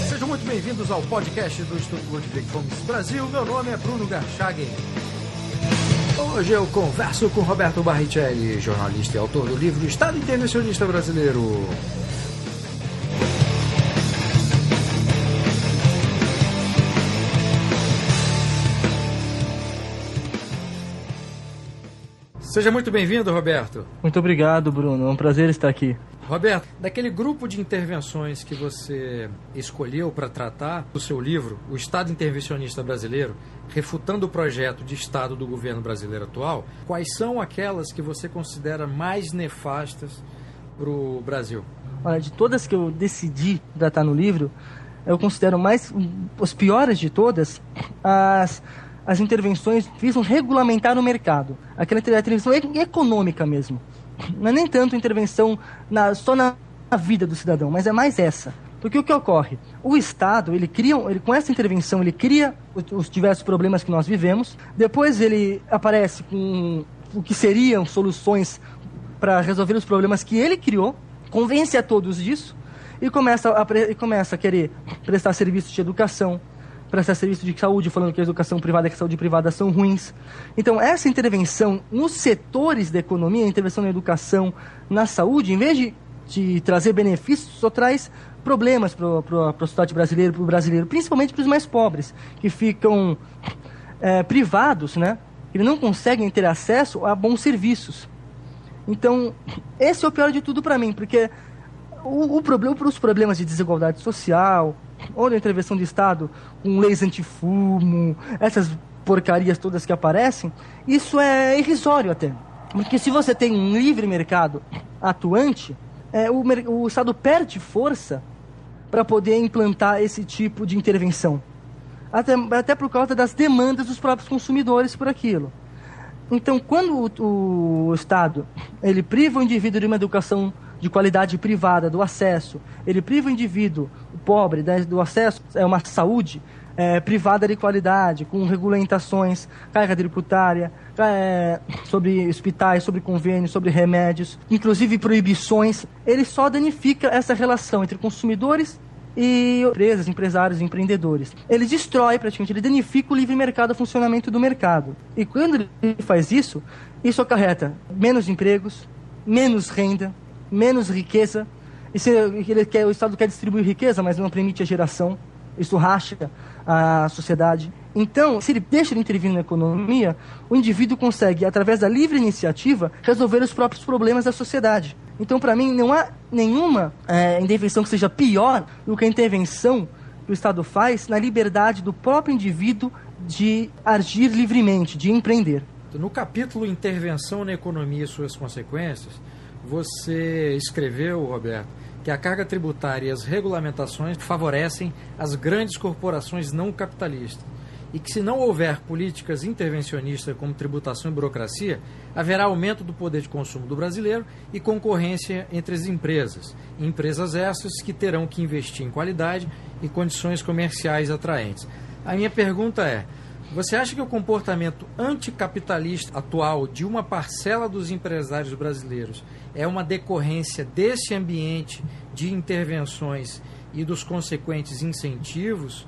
Sejam muito bem-vindos ao podcast do Instituto Ludwig Fomes Brasil. Meu nome é Bruno Garchagen. Hoje eu converso com Roberto Barrichelli, jornalista e autor do livro Estado Intervencionista Brasileiro. Seja muito bem-vindo, Roberto. Muito obrigado, Bruno. É um prazer estar aqui. Roberto, daquele grupo de intervenções que você escolheu para tratar do seu livro, O Estado Intervencionista Brasileiro, refutando o projeto de Estado do governo brasileiro atual, quais são aquelas que você considera mais nefastas para o Brasil? Olha, de todas que eu decidi tratar no livro, eu considero as piores de todas, as intervenções visam regulamentar o mercado. Aquela intervenção econômica mesmo. Não é nem tanto intervenção só na vida do cidadão, mas é mais essa. Porque o que ocorre? O Estado, com essa intervenção, ele cria os diversos problemas que nós vivemos. Depois ele aparece com o que seriam soluções para resolver os problemas que ele criou, convence a todos disso e começa a querer prestar serviços de educação, prestar serviço de saúde, falando que a educação privada e a saúde privada são ruins. Então, essa intervenção nos setores da economia, a intervenção na educação, na saúde, em vez de trazer benefícios, só traz problemas para a sociedade brasileira, para o brasileiro, principalmente para os mais pobres, que ficam privados, né? Eles não conseguem ter acesso a bons serviços. Então, esse é o pior de tudo para mim, porque os problemas de desigualdade social, ou da intervenção do Estado com leis antifumo, essas porcarias todas que aparecem, isso é irrisório até. Porque se você tem um livre mercado atuante, o Estado perde força para poder implantar esse tipo de intervenção. Até por causa das demandas dos próprios consumidores por aquilo. Então, quando o Estado ele priva o indivíduo de uma educação de qualidade privada, do acesso, ele priva o indivíduo pobre do acesso a uma saúde privada de qualidade, com regulamentações, carga tributária, sobre hospitais, sobre convênios, sobre remédios, inclusive proibições, ele só danifica essa relação entre consumidores e empresas, empresários e empreendedores. Ele destrói praticamente, ele danifica o livre mercado, o funcionamento do mercado. E quando ele faz isso acarreta menos empregos, menos renda, menos riqueza. O Estado quer distribuir riqueza, mas não permite a geração. Isso racha a sociedade. Então, se ele deixa de intervir na economia, o indivíduo consegue, através da livre iniciativa, resolver os próprios problemas da sociedade. Então, para mim, não há nenhuma intervenção que seja pior do que a intervenção que o Estado faz na liberdade do próprio indivíduo de agir livremente, de empreender. No capítulo Intervenção na Economia e suas consequências, você escreveu, Roberto, que a carga tributária e as regulamentações favorecem as grandes corporações não capitalistas e que, se não houver políticas intervencionistas como tributação e burocracia, haverá aumento do poder de consumo do brasileiro e concorrência entre as empresas essas que terão que investir em qualidade e condições comerciais atraentes. A minha pergunta é: você acha que o comportamento anticapitalista atual de uma parcela dos empresários brasileiros é uma decorrência desse ambiente de intervenções e dos consequentes incentivos,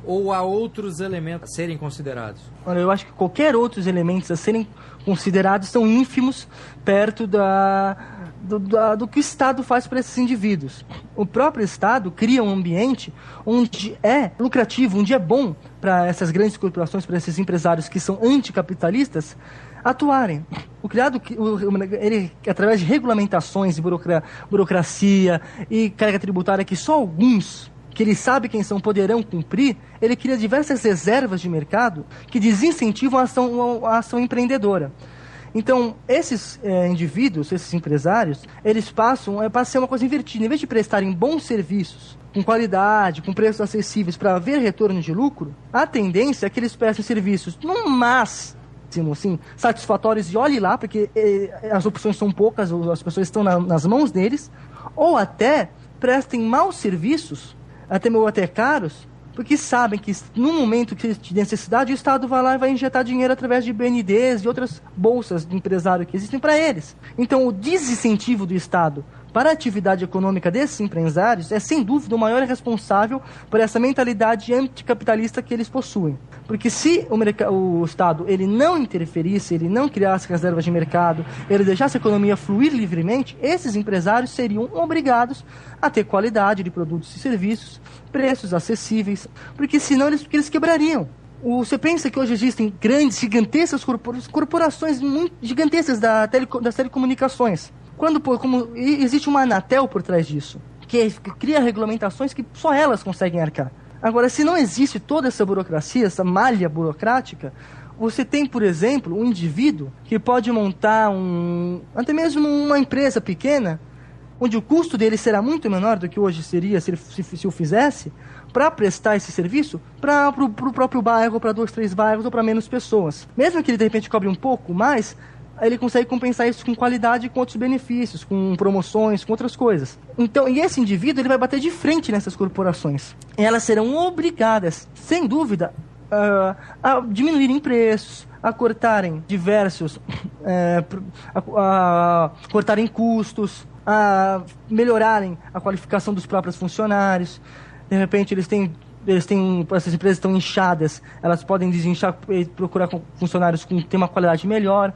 ou há outros elementos a serem considerados? Olha, eu acho que qualquer outros elementos a serem considerados são ínfimos perto do que o Estado faz para esses indivíduos. O próprio Estado cria um ambiente onde é lucrativo, onde é bom para essas grandes corporações, para esses empresários que são anticapitalistas, atuarem. Ele, através de regulamentações, burocracia e carga tributária que só alguns, que ele sabe quem são, poderão cumprir, ele cria diversas reservas de mercado que desincentivam a ação empreendedora. Então, esses indivíduos, esses empresários, eles passam a ser uma coisa invertida. Em vez de prestarem bons serviços, com qualidade, com preços acessíveis para haver retorno de lucro, a tendência é que eles prestem serviços no máximo, assim, satisfatórios e olhe lá, porque as opções são poucas, as pessoas estão nas mãos deles, ou até prestem maus serviços, até caros, porque sabem que no momento de necessidade o Estado vai lá e vai injetar dinheiro através de BNDES e outras bolsas de empresário que existem para eles. Então o desincentivo do Estado para a atividade econômica desses empresários é sem dúvida o maior responsável por essa mentalidade anticapitalista que eles possuem. Porque se o Estado ele não interferisse, ele não criasse reservas de mercado, ele deixasse a economia fluir livremente, esses empresários seriam obrigados a ter qualidade de produtos e serviços, preços acessíveis, porque senão eles quebrariam. Você pensa que hoje existem grandes, gigantescas corporações muito gigantescas das telecomunicações. Como existe uma Anatel por trás disso, que cria regulamentações que só elas conseguem arcar. Agora, se não existe toda essa burocracia, essa malha burocrática, você tem, por exemplo, um indivíduo que pode montar até mesmo uma empresa pequena, onde o custo dele será muito menor do que hoje seria se o fizesse, para prestar esse serviço para o próprio bairro, para 2, 3 bairros ou para menos pessoas. Mesmo que ele de repente cobre um pouco mais, ele consegue compensar isso com qualidade e com outros benefícios, com promoções, com outras coisas. Então, e esse indivíduo ele vai bater de frente nessas corporações. E elas serão obrigadas, sem dúvida, a diminuírem preços, a cortarem a cortarem custos, a melhorarem a qualificação dos próprios funcionários. De repente, essas empresas estão inchadas, elas podem desinchar e procurar funcionários que têm uma qualidade melhor.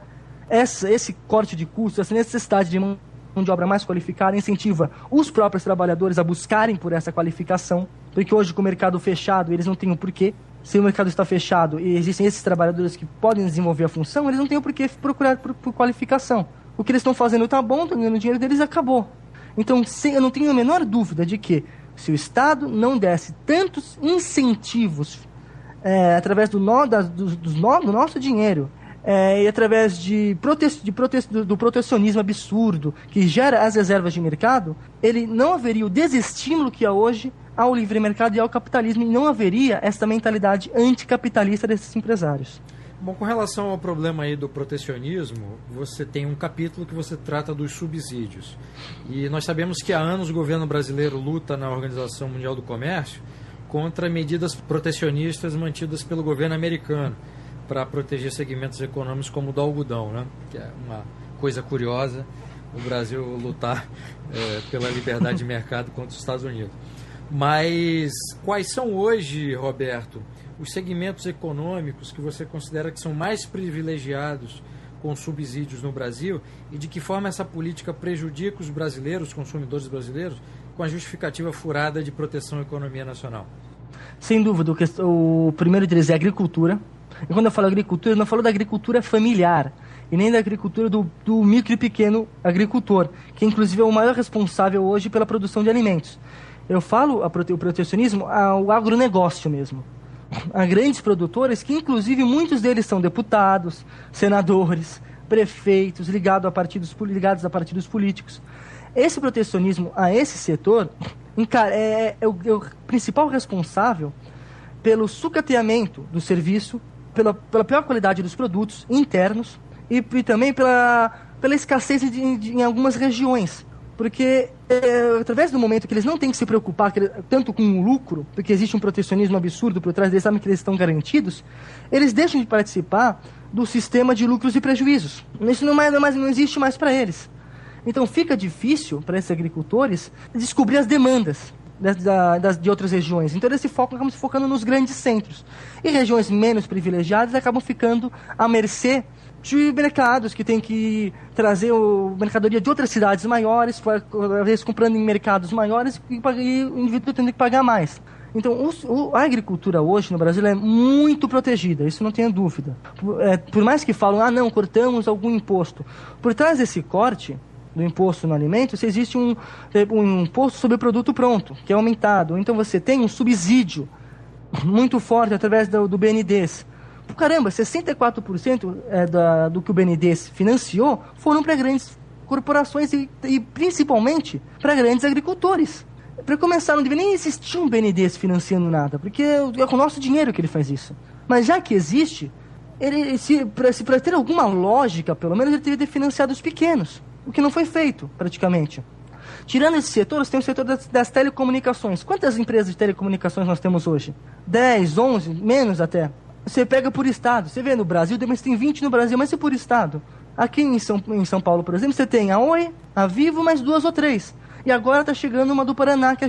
Esse corte de custos, essa necessidade de mão de obra mais qualificada incentiva os próprios trabalhadores a buscarem por essa qualificação, porque hoje com o mercado fechado eles não têm o porquê. Se o mercado está fechado e existem esses trabalhadores que podem desenvolver a função, eles não têm o porquê procurar por qualificação. O que eles estão fazendo está bom, estão ganhando dinheiro deles, acabou. Então eu não tenho a menor dúvida de que se o Estado não desse tantos incentivos através do nosso dinheiro, e através do protecionismo absurdo que gera as reservas de mercado, ele não haveria o desestímulo que há hoje ao livre mercado e ao capitalismo, e não haveria essa mentalidade anticapitalista desses empresários. Bom, com relação ao problema aí do protecionismo, você tem um capítulo que você trata dos subsídios. E nós sabemos que há anos o governo brasileiro luta na Organização Mundial do Comércio contra medidas protecionistas mantidas pelo governo americano para proteger segmentos econômicos como o do algodão, né? Que é uma coisa curiosa, o Brasil lutar pela liberdade de mercado contra os Estados Unidos. Mas quais são hoje, Roberto, os segmentos econômicos que você considera que são mais privilegiados com subsídios no Brasil, e de que forma essa política prejudica os brasileiros, os consumidores brasileiros, com a justificativa furada de proteção à economia nacional? Sem dúvida, o primeiro deles é a agricultura. E quando eu falo agricultura, eu não falo da agricultura familiar, e nem da agricultura do micro e pequeno agricultor, que inclusive é o maior responsável hoje pela produção de alimentos. Eu falo o protecionismo ao agronegócio mesmo. Há grandes produtores que inclusive muitos deles são deputados, senadores, prefeitos, ligados a partidos políticos. Esse protecionismo a esse setor é o principal responsável pelo sucateamento do serviço, pela pior qualidade dos produtos internos e também pela escassez em algumas regiões. Porque através do momento que eles não têm que se preocupar tanto com o lucro, porque existe um protecionismo absurdo por trás deles, sabem que eles estão garantidos, eles deixam de participar do sistema de lucros e prejuízos. Isso não existe mais para eles. Então fica difícil para esses agricultores descobrir as demandas de outras regiões. Então eles acabam se focando nos grandes centros. E regiões menos privilegiadas acabam ficando à mercê de mercados que têm que trazer mercadoria de outras cidades maiores, às vezes comprando em mercados maiores, e o indivíduo tendo que pagar mais. Então, a agricultura hoje no Brasil é muito protegida, isso não tenha dúvida. Por mais que falam, não, cortamos algum imposto. Por trás desse corte do imposto no alimento, existe um imposto sobre o produto pronto, que é aumentado. Então você tem um subsídio muito forte através do BNDES. Caramba, 64% do que o BNDES financiou foram para grandes corporações e principalmente para grandes agricultores. Para começar, não deveria nem existir um BNDES financiando nada, porque é com o nosso dinheiro que ele faz isso. Mas já que existe, para ter alguma lógica, pelo menos ele deveria ter financiado os pequenos, o que não foi feito, praticamente. Tirando esse setor, você tem o setor das telecomunicações. Quantas empresas de telecomunicações nós temos hoje? 10, 11, menos até. Você pega por estado. Você vê no Brasil, mas tem 20 no Brasil, mas e por estado? Aqui em São Paulo, por exemplo, você tem a Oi, a Vivo, mais 2 ou 3. E agora está chegando uma do Paraná, que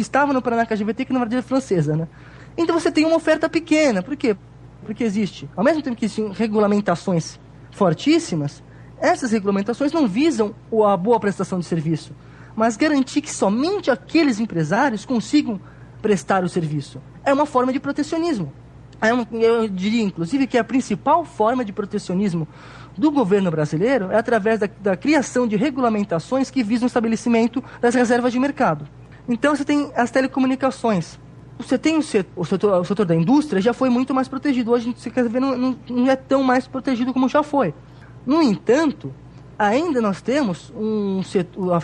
estava no Paraná, que é a GVT, que na verdade é francesa, né? Então você tem uma oferta pequena. Por quê? Porque existe, ao mesmo tempo que existem regulamentações fortíssimas, essas regulamentações não visam a boa prestação de serviço, mas garantir que somente aqueles empresários consigam prestar o serviço. É uma forma de protecionismo. Eu diria, inclusive, que a principal forma de protecionismo do governo brasileiro é através da criação de regulamentações que visam o estabelecimento das reservas de mercado. Então, você tem as telecomunicações. Você tem o setor da indústria, já foi muito mais protegido. Hoje, você quer ver, não é tão mais protegido como já foi. No entanto, ainda nós temos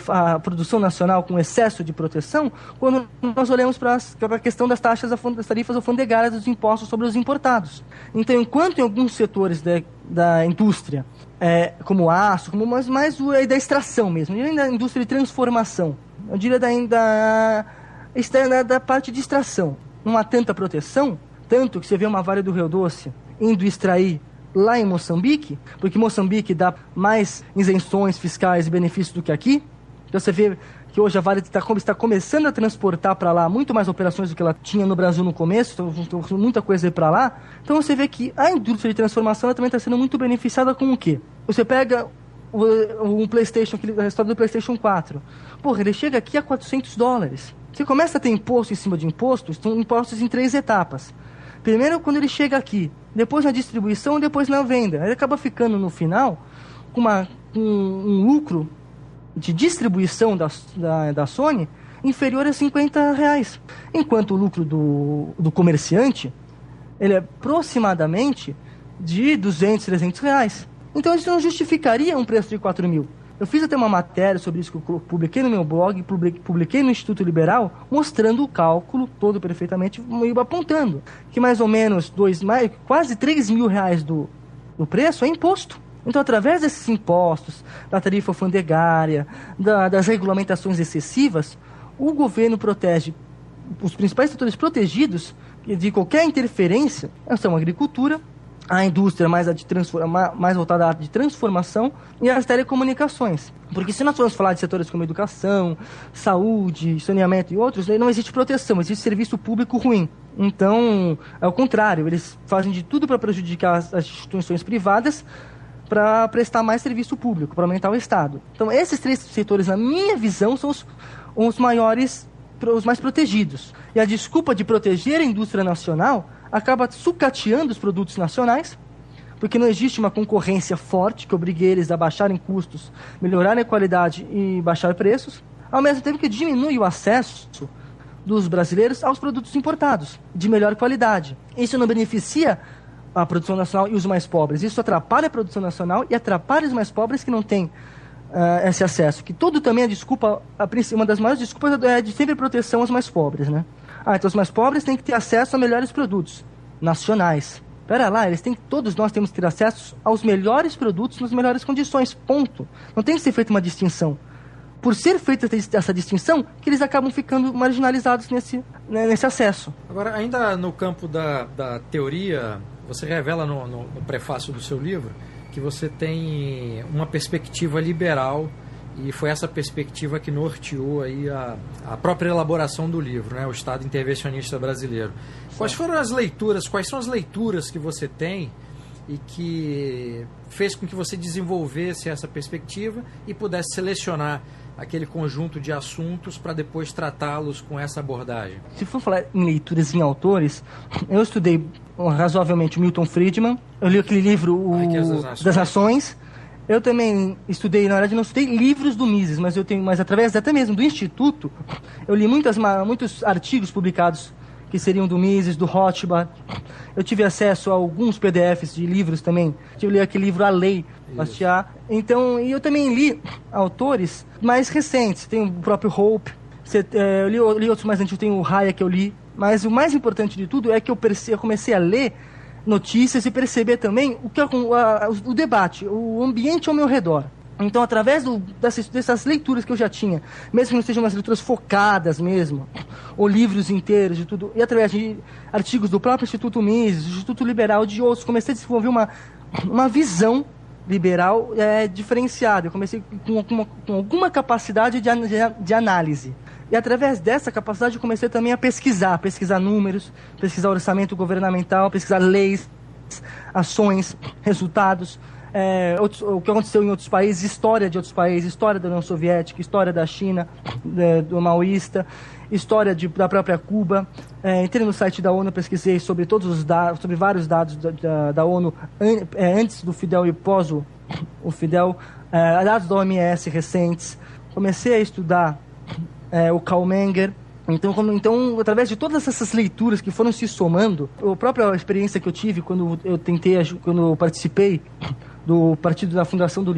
a produção nacional com excesso de proteção quando nós olhamos para a questão das tarifas alfandegárias dos impostos sobre os importados. Então, enquanto em alguns setores da indústria, como aço, mais da extração mesmo, eu diria da indústria de transformação, eu diria da parte de extração, não há tanta proteção, tanto que você vê uma Vale do Rio Doce indo extrair lá em Moçambique, porque Moçambique dá mais isenções fiscais e benefícios do que aqui. Então você vê que hoje a Vale está começando a transportar para lá muito mais operações do que ela tinha no Brasil no começo, então muita coisa aí para lá. Então você vê que a indústria de transformação ela também está sendo muito beneficiada com o quê? Você pega um PlayStation, a história do PlayStation 4. Porra, ele chega aqui a $400. Você começa a ter imposto em cima de impostos, são impostos em 3 etapas. Primeiro, quando ele chega aqui, depois na distribuição e depois na venda. Ele acaba ficando, no final, com um lucro de distribuição da Sony inferior a R$50. Enquanto o lucro do comerciante, ele é aproximadamente de R$200, R$300. Então, isso não justificaria um preço de 4 mil. Eu fiz até uma matéria sobre isso que eu publiquei no meu blog, publiquei no Instituto Liberal, mostrando o cálculo todo perfeitamente e apontando que mais ou menos quase R$3.000 do preço é imposto. Então, através desses impostos, da tarifa alfandegária, das regulamentações excessivas, o governo protege os principais setores protegidos de qualquer interferência, são a agricultura, a indústria mais voltada à área de transformação e as telecomunicações. Porque se nós formos falar de setores como educação, saúde, saneamento e outros, não existe proteção, existe serviço público ruim. Então, é o contrário, eles fazem de tudo para prejudicar as instituições privadas para prestar mais serviço público, para aumentar o Estado. Então, esses 3 setores, na minha visão, são os mais protegidos. E a desculpa de proteger a indústria nacional acaba sucateando os produtos nacionais, porque não existe uma concorrência forte que obrigue eles a baixarem custos, melhorarem a qualidade e baixar preços, ao mesmo tempo que diminui o acesso dos brasileiros aos produtos importados, de melhor qualidade. Isso não beneficia a produção nacional e os mais pobres. Isso atrapalha a produção nacional e atrapalha os mais pobres que não têm esse acesso. Que tudo também é desculpa, uma das maiores desculpas é de sempre proteção aos mais pobres, né? Então os mais pobres têm que ter acesso a melhores produtos nacionais. Pera lá, todos nós temos que ter acesso aos melhores produtos nas melhores condições, ponto. Não tem que ser feita uma distinção. Por ser feita essa distinção, que eles acabam ficando marginalizados nesse acesso. Agora, ainda no campo da teoria, você revela no prefácio do seu livro que você tem uma perspectiva liberal e foi essa perspectiva que norteou aí a própria elaboração do livro, né? O Estado Intervencionista Brasileiro. Quais são as leituras que você tem e que fez com que você desenvolvesse essa perspectiva e pudesse selecionar aquele conjunto de assuntos para depois tratá-los com essa abordagem? Se for falar em leituras em autores, eu estudei razoavelmente o Milton Friedman, eu li aquele livro das Nações. Eu também estudei, na verdade não estudei livros do Mises, mas através até mesmo do Instituto, eu li muitos artigos publicados que seriam do Mises, do Rothbard. Eu tive acesso a alguns PDFs de livros também. Eu li aquele livro A Lei, Bastiat. Então, e eu também li autores mais recentes. Tem o próprio Hope. Eu li outros mais antigos, tem o Hayek que eu li. Mas o mais importante de tudo é que eu comecei a ler notícias e perceber também o debate, o ambiente ao meu redor. Então, através dessas leituras que eu já tinha, mesmo que não sejam umas leituras focadas mesmo, ou livros inteiros de tudo, e através de artigos do próprio Instituto Mises, do Instituto Liberal, de outros, comecei a desenvolver uma visão liberal diferenciada. Eu comecei com alguma capacidade de análise. E através dessa capacidade eu comecei também a pesquisar números, pesquisar orçamento governamental, pesquisar leis, ações, resultados, o que aconteceu em outros países, história de outros países, história da União Soviética, história da China, do maoísta, história da própria Cuba. Entrei no site da ONU, pesquisei sobre todos os dados, sobre vários dados da ONU antes do Fidel e pós o Fidel, dados da OMS recentes. Comecei a estudar o Karl Menger. Então, através de todas essas leituras que foram se somando, a própria experiência que eu tive quando eu participei do partido, da fundação do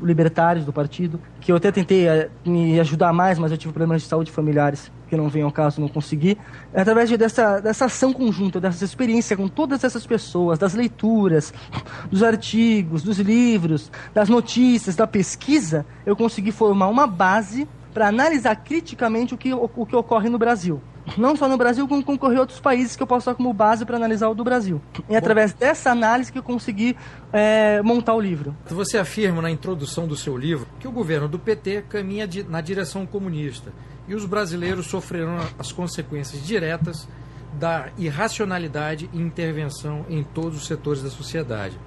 Libertários, do partido, que eu até tentei me ajudar mais, mas eu tive problemas de saúde familiares que não vem ao caso, não consegui. Através dessa ação conjunta, dessa experiência com todas essas pessoas, das leituras, dos artigos, dos livros, das notícias, da pesquisa, eu consegui formar uma base para analisar criticamente o que ocorre no Brasil. Não só no Brasil, como concorrer a outros países que eu posso usar como base para analisar o do Brasil. E através dessa análise que eu consegui montar o livro. Você afirma na introdução do seu livro que o governo do PT caminha na direção comunista e os brasileiros sofrerão as consequências diretas da irracionalidade e intervenção em todos os setores da sociedade.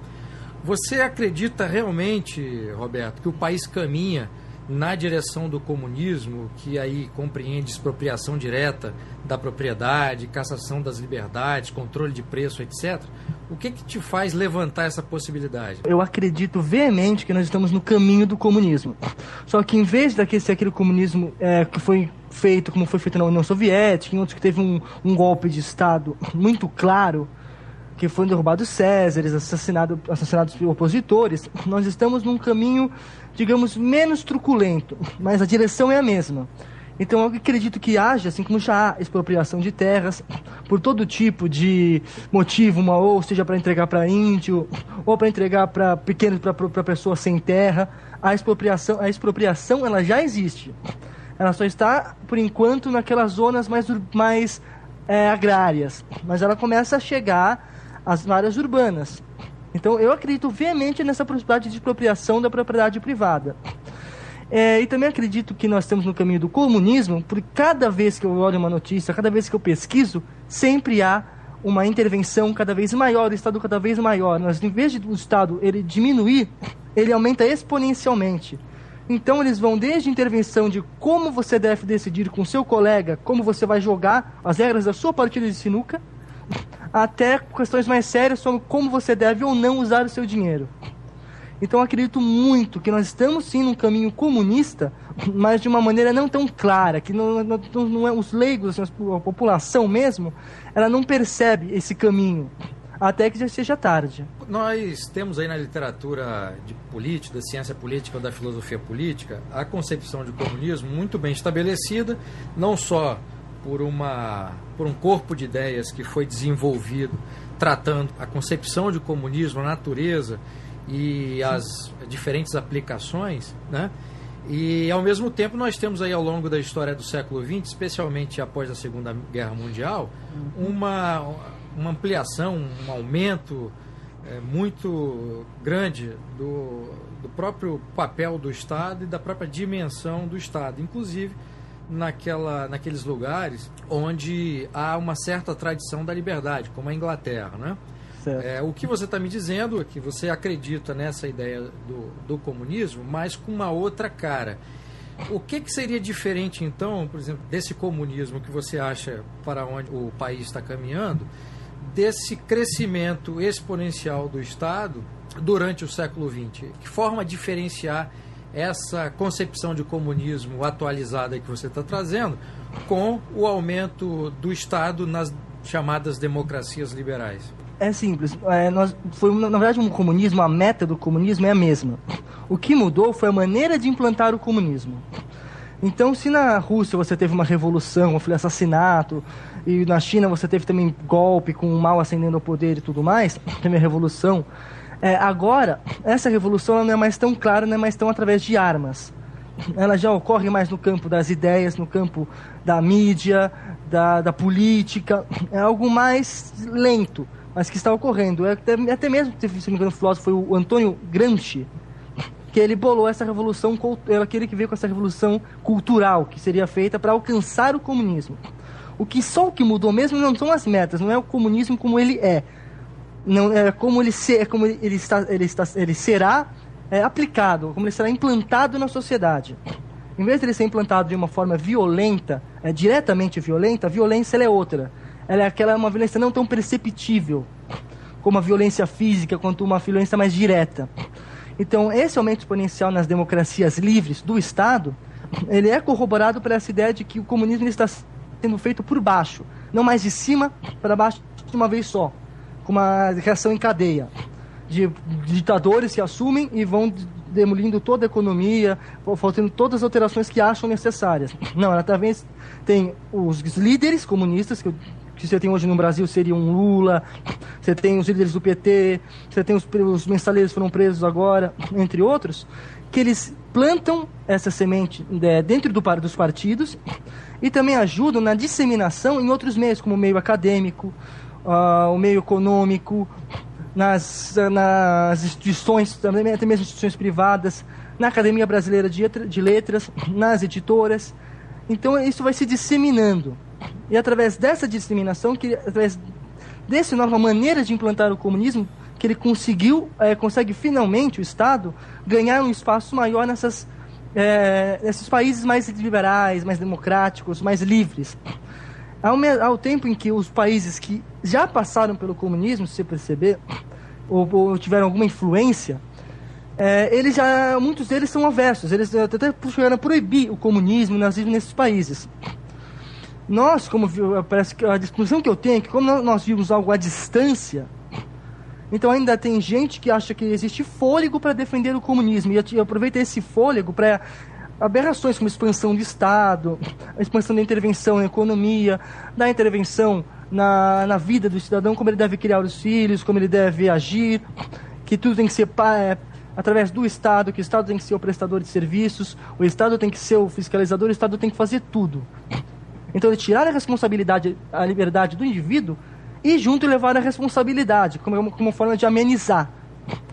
Você acredita realmente, Roberto, que o país caminha na direção do comunismo, que aí compreende expropriação direta da propriedade, cassação das liberdades, controle de preço, etc. O que te faz levantar essa possibilidade? Eu acredito veemente que nós estamos no caminho do comunismo. Só que em vez de ser aquele comunismo que foi feito, como foi feito na União Soviética, em outros que teve um golpe de Estado muito claro, que foram derrubados Césares, assassinados opositores, nós estamos num caminho, digamos, menos truculento, mas a direção é a mesma. Então eu acredito que haja, assim como já há expropriação de terras, por todo tipo de motivo, ou seja para entregar para índio, ou para entregar para pequenos, para pessoas sem terra, a expropriação ela já existe. Ela só está, por enquanto, naquelas zonas mais agrárias, mas ela começa a chegar às áreas urbanas. Então eu acredito veemente nessa possibilidade de expropriação da propriedade privada. E também acredito que nós estamos no caminho do comunismo, porque cada vez que eu olho uma notícia, cada vez que eu pesquiso, sempre há uma intervenção cada vez maior, o Estado cada vez maior. Mas em vez do Estado ele diminuir, ele aumenta exponencialmente. Então eles vão desde intervenção de como você deve decidir com seu colega, como você vai jogar as regras da sua partida de sinuca, até questões mais sérias sobre como você deve ou não usar o seu dinheiro. Então eu acredito muito que nós estamos sim num caminho comunista, mas de uma maneira não tão clara, que não é os leigos, a população mesmo, ela não percebe esse caminho, até que já seja tarde. Nós temos aí na literatura de política, da ciência política ou da filosofia política, a concepção de comunismo muito bem estabelecida, não só por um corpo de ideias que foi desenvolvido tratando a concepção de comunismo, a natureza e as diferentes aplicações, né? E ao mesmo tempo nós temos aí ao longo da história do século XX, especialmente após a Segunda Guerra Mundial, uma ampliação, um aumento muito grande do próprio papel do Estado e da própria dimensão do Estado, inclusive naqueles lugares onde há uma certa tradição da liberdade, como a Inglaterra, né? O que você está me dizendo é que você acredita nessa ideia do comunismo, mas com uma outra cara. O que seria diferente, então, por exemplo, desse comunismo que você acha para onde o país está caminhando, desse crescimento exponencial do Estado durante o século XX? Que forma diferenciar essa concepção de comunismo atualizada que você está trazendo com o aumento do Estado nas chamadas democracias liberais? É simples. Na verdade, o comunismo, a meta do comunismo é a mesma. O que mudou foi a maneira de implantar o comunismo. Então, se na Rússia você teve uma revolução, um assassinato, e na China você teve também golpe com o mal ascendendo ao poder e tudo mais, também a revolução, Agora, essa revolução ela não é mais tão clara, não é mais tão através de armas. Ela já ocorre mais no campo das ideias, no campo da mídia, da política. É algo mais lento, mas que está ocorrendo. Até mesmo, se não me engano, o filósofo foi o Antônio Gramsci, que ele bolou essa revolução, aquele que veio com essa revolução cultural, que seria feita para alcançar o comunismo. O que mudou mesmo não são as metas, não é o comunismo como ele é. Não é como ele será aplicado, como ele será implantado na sociedade. Em vez de ele ser implantado de uma forma violenta, diretamente violenta, a violência ela é outra. Ela é uma violência não tão perceptível como a violência física, quanto uma violência mais direta. Então, esse aumento exponencial nas democracias livres do Estado, ele é corroborado por essa ideia de que o comunismo ele está sendo feito por baixo, não mais de cima para baixo de uma vez só, com uma reação em cadeia de ditadores que assumem e vão demolindo toda a economia, faltando todas as alterações que acham necessárias. Não, ela também tem os líderes comunistas, que você tem hoje no Brasil seriam Lula, você tem os líderes do PT, você tem os mensaleiros que foram presos agora, entre outros, que eles plantam essa semente dentro dos partidos e também ajudam na disseminação em outros meios, como o meio acadêmico, o meio econômico, nas instituições, até mesmo instituições privadas, na Academia Brasileira de Letras, nas editoras. Então isso vai se disseminando. E através dessa disseminação, através dessa nova maneira de implantar o comunismo, que ele consegue finalmente, o Estado, ganhar um espaço maior nesses países mais liberais, mais democráticos, mais livres. Ao tempo em que os países que já passaram pelo comunismo, se você perceber, ou tiveram alguma influência, muitos deles são aversos, eles até chegaram a proibir o comunismo e o nazismo nesses países. Nós, parece que a discussão que eu tenho é que como nós vimos algo à distância, então ainda tem gente que acha que existe fôlego para defender o comunismo, e aproveita esse fôlego para aberrações como expansão do Estado, a expansão da intervenção na economia, da intervenção na vida do cidadão, como ele deve criar os filhos, como ele deve agir, que tudo tem que ser através do Estado, que o Estado tem que ser o prestador de serviços, o Estado tem que ser o fiscalizador, o Estado tem que fazer tudo. Então, tirar a responsabilidade, a liberdade do indivíduo e junto levar a responsabilidade, como uma forma de amenizar.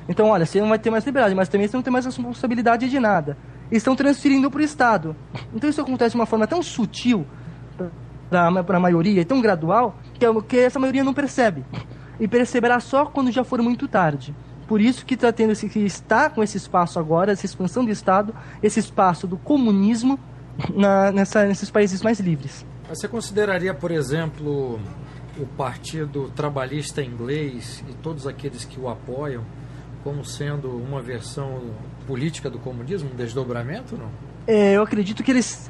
Então, olha, você não vai ter mais liberdade, mas também você não tem mais responsabilidade de nada. E estão transferindo para o Estado. Então, isso acontece de uma forma tão sutil para a maioria, e tão gradual, que essa maioria não percebe. E perceberá só quando já for muito tarde. Por isso que está com esse espaço agora, essa expansão do Estado, esse espaço do comunismo nesses países mais livres. Você consideraria, por exemplo, o Partido Trabalhista Inglês e todos aqueles que o apoiam como sendo uma versão política do comunismo, um desdobramento, não? Eu acredito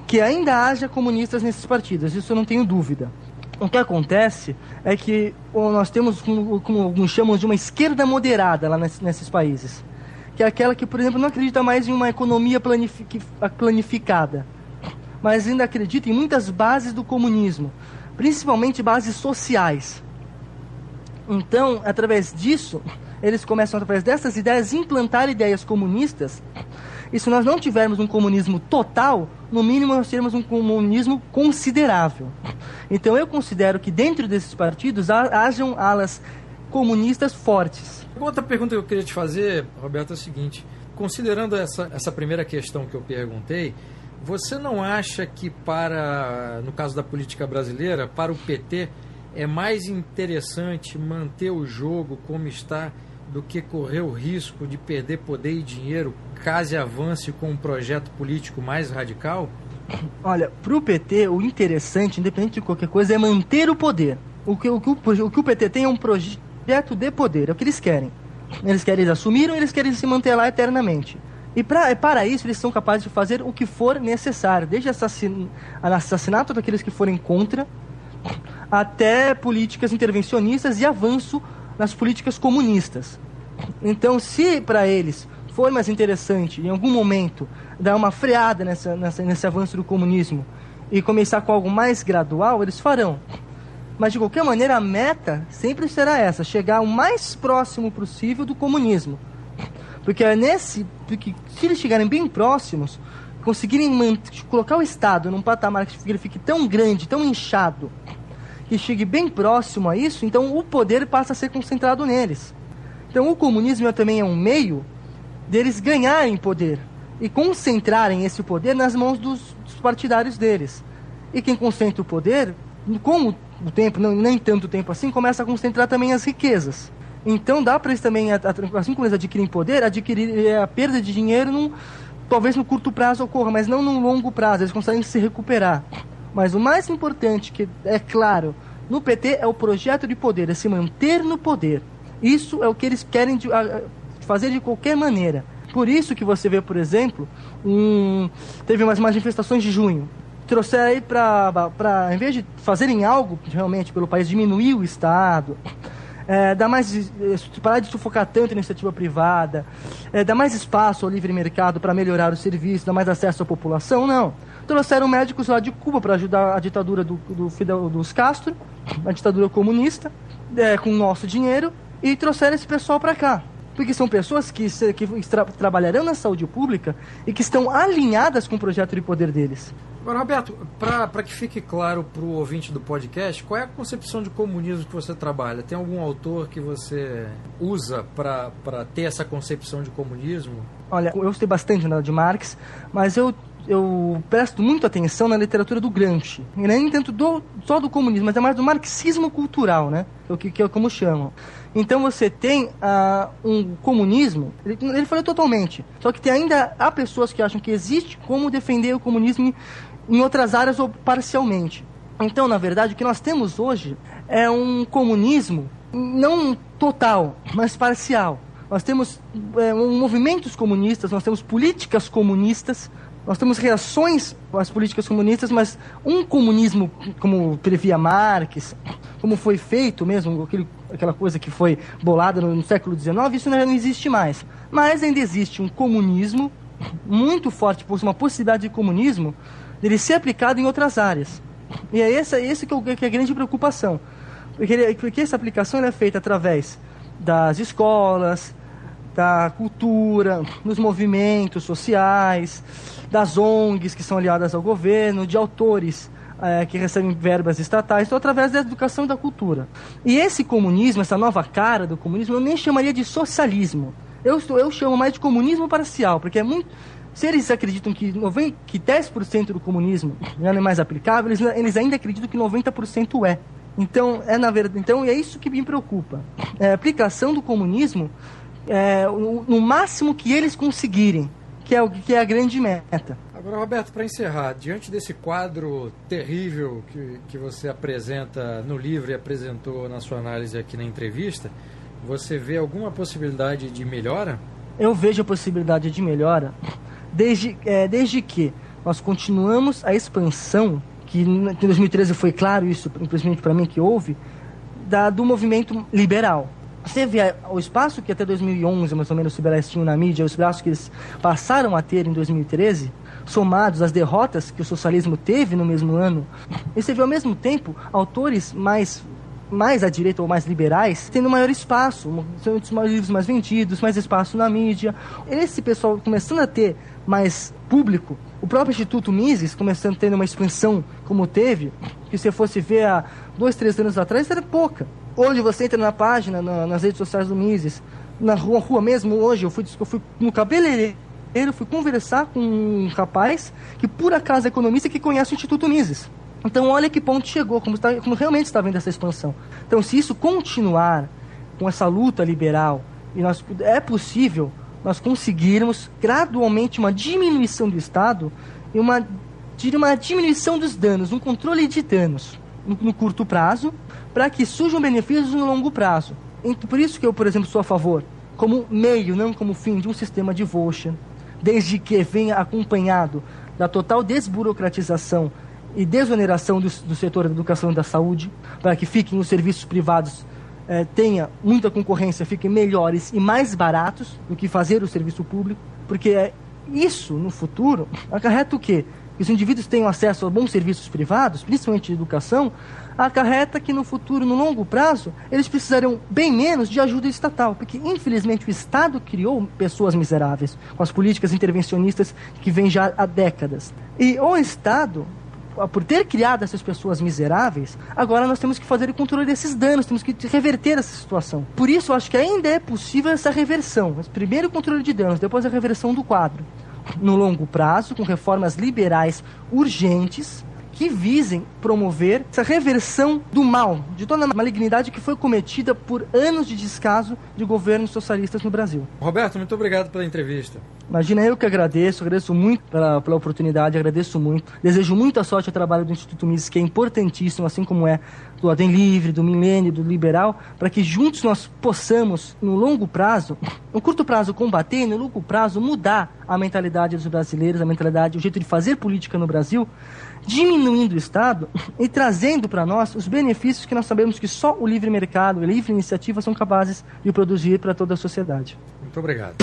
que ainda haja comunistas nesses partidos, isso eu não tenho dúvida. O que acontece é que nós temos, como alguns chamam, de uma esquerda moderada lá nesses países, que é aquela que, por exemplo, não acredita mais em uma economia planificada, mas ainda acredita em muitas bases do comunismo, principalmente bases sociais. Então, através disso, eles começam, através dessas ideias, implantar ideias comunistas. E se nós não tivermos um comunismo total, no mínimo nós teremos um comunismo considerável. Então eu considero que dentro desses partidos hajam alas comunistas fortes. Outra pergunta que eu queria te fazer, Roberto, é a seguinte: considerando essa primeira questão que eu perguntei, você não acha que no caso da política brasileira, para o PT, é mais interessante manter o jogo como está do que correr o risco de perder poder e dinheiro caso avance com um projeto político mais radical? Olha, para o PT, o interessante, independente de qualquer coisa, é manter o poder. O que o PT tem é um projeto de poder, é o que eles querem. Eles assumiram, eles querem se manter lá eternamente. E para isso, eles são capazes de fazer o que for necessário, desde assassinato daqueles que forem contra, até políticas intervencionistas e avanço nas políticas comunistas. Então, se para eles for mais interessante, em algum momento, dar uma freada nesse avanço do comunismo e começar com algo mais gradual, eles farão. Mas, de qualquer maneira, a meta sempre será essa, chegar o mais próximo possível do comunismo. Porque se eles chegarem bem próximos, conseguirem colocar o Estado num patamar que ele fique tão grande, tão inchado, que chegue bem próximo a isso, então o poder passa a ser concentrado neles. Então o comunismo também é um meio deles ganharem poder e concentrarem esse poder nas mãos dos partidários deles. E quem concentra o poder, com o tempo, nem tanto tempo assim, começa a concentrar também as riquezas. Então dá para eles também, assim como eles adquirem poder, adquirir a perda de dinheiro, talvez no curto prazo ocorra, mas não no longo prazo, eles conseguem se recuperar. Mas o mais importante, que é claro, no PT é o projeto de poder, é se manter no poder. Isso é o que eles querem fazer de qualquer maneira. Por isso que você vê, por exemplo, teve umas manifestações de junho. Trouxeram aí para, em vez de fazerem algo realmente pelo país, diminuir o Estado, parar de sufocar tanto a iniciativa privada, dar mais espaço ao livre mercado para melhorar o serviço, dar mais acesso à população, não. Trouxeram médicos lá de Cuba para ajudar a ditadura dos Castro, a ditadura comunista, com o nosso dinheiro, e trouxeram esse pessoal para cá. Porque são pessoas que trabalharão na saúde pública e que estão alinhadas com o projeto de poder deles. Agora, Roberto, para que fique claro para o ouvinte do podcast, qual é a concepção de comunismo que você trabalha? Tem algum autor que você usa para ter essa concepção de comunismo? Olha, eu gostei bastante de Marx, mas eu presto muito atenção na literatura do Gramsci. E nem tanto só do comunismo, mas é mais do marxismo cultural, né? Que é como chamam. Então você tem um comunismo, ele falou totalmente, só que ainda há pessoas que acham que existe como defender o comunismo em outras áreas ou parcialmente. Então, na verdade, o que nós temos hoje é um comunismo não total, mas parcial. Nós temos movimentos comunistas, nós temos políticas comunistas, nós temos reações às políticas comunistas, mas um comunismo como previa Marx, como foi feito mesmo, aquela coisa que foi bolada no século XIX, isso não existe mais. Mas ainda existe um comunismo muito forte, uma possibilidade de comunismo, dele ser aplicado em outras áreas. E é esse que é a grande preocupação. Porque essa aplicação é feita através das escolas, da cultura, dos movimentos sociais, das ONGs que são aliadas ao governo, de autores que recebem verbas estatais, então através da educação e da cultura. E esse comunismo, essa nova cara do comunismo, eu nem chamaria de socialismo. Eu chamo mais de comunismo parcial, porque é muito... Se eles acreditam que 10% do comunismo já não é mais aplicável, eles ainda acreditam que 90% é. Então, na verdade, é isso que me preocupa. A aplicação do comunismo no máximo que eles conseguirem, que é a grande meta. Agora, Roberto, para encerrar, diante desse quadro terrível que você apresenta no livro e apresentou na sua análise aqui na entrevista, você vê alguma possibilidade de melhora? Eu vejo a possibilidade de melhora desde que nós continuamos a expansão, que em 2013 foi claro isso, principalmente para mim que houve, do movimento liberal. Você vê o espaço que até 2011, mais ou menos, os liberais tinham na mídia, o espaço que eles passaram a ter em 2013, somados às derrotas que o socialismo teve no mesmo ano, e você vê ao mesmo tempo autores mais à direita ou mais liberais tendo maior espaço, são os livros mais vendidos, mais espaço na mídia. Esse pessoal começando a ter mais público, o próprio Instituto Mises começando a ter uma expansão como teve, que se fosse ver há 2, 3 anos atrás era pouca. Hoje você entra na página, nas redes sociais do Mises, na rua mesmo, hoje eu fui no cabeleireiro, fui conversar com um rapaz que por acaso é economista que conhece o Instituto Mises. Então olha que ponto chegou, como realmente está vendo essa expansão. Então se isso continuar com essa luta liberal, é possível nós conseguirmos gradualmente uma diminuição do Estado e uma diminuição dos danos, um controle de danos no curto prazo, para que surjam benefícios no longo prazo. Por isso que eu, por exemplo, sou a favor, como meio, não como fim, de um sistema de voucher, desde que venha acompanhado da total desburocratização e desoneração do setor da educação e da saúde, para que fiquem os serviços privados, tenha muita concorrência, fiquem melhores e mais baratos do que fazer o serviço público, porque isso, no futuro, acarreta o quê? Que os indivíduos tenham acesso a bons serviços privados, principalmente de educação, acarreta que no futuro, no longo prazo, eles precisarão bem menos de ajuda estatal, porque infelizmente o Estado criou pessoas miseráveis, com as políticas intervencionistas que vêm já há décadas. E o Estado, por ter criado essas pessoas miseráveis, agora nós temos que fazer o controle desses danos, temos que reverter essa situação. Por isso eu acho que ainda é possível essa reversão, mas primeiro o controle de danos, depois a reversão do quadro. No longo prazo, com reformas liberais urgentes, que visem promover essa reversão do mal, de toda a malignidade que foi cometida por anos de descaso de governos socialistas no Brasil. Roberto, muito obrigado pela entrevista. Imagina, eu que agradeço muito pela oportunidade, agradeço muito. Desejo muita sorte ao trabalho do Instituto Mises, que é importantíssimo, assim como é do Ordem Livre, do Milênio, do Liberal, para que juntos nós possamos, no longo prazo, no curto prazo combater e no longo prazo mudar a mentalidade dos brasileiros, a mentalidade, o jeito de fazer política no Brasil, diminuindo o Estado e trazendo para nós os benefícios que nós sabemos que só o livre mercado e a livre iniciativa são capazes de produzir para toda a sociedade. Muito obrigado.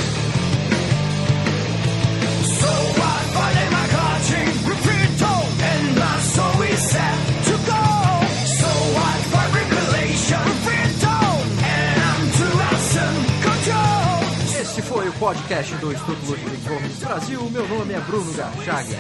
Esse foi o podcast do Instituto Ludwig Fomes Brasil. Meu nome é Bruno Garchaga.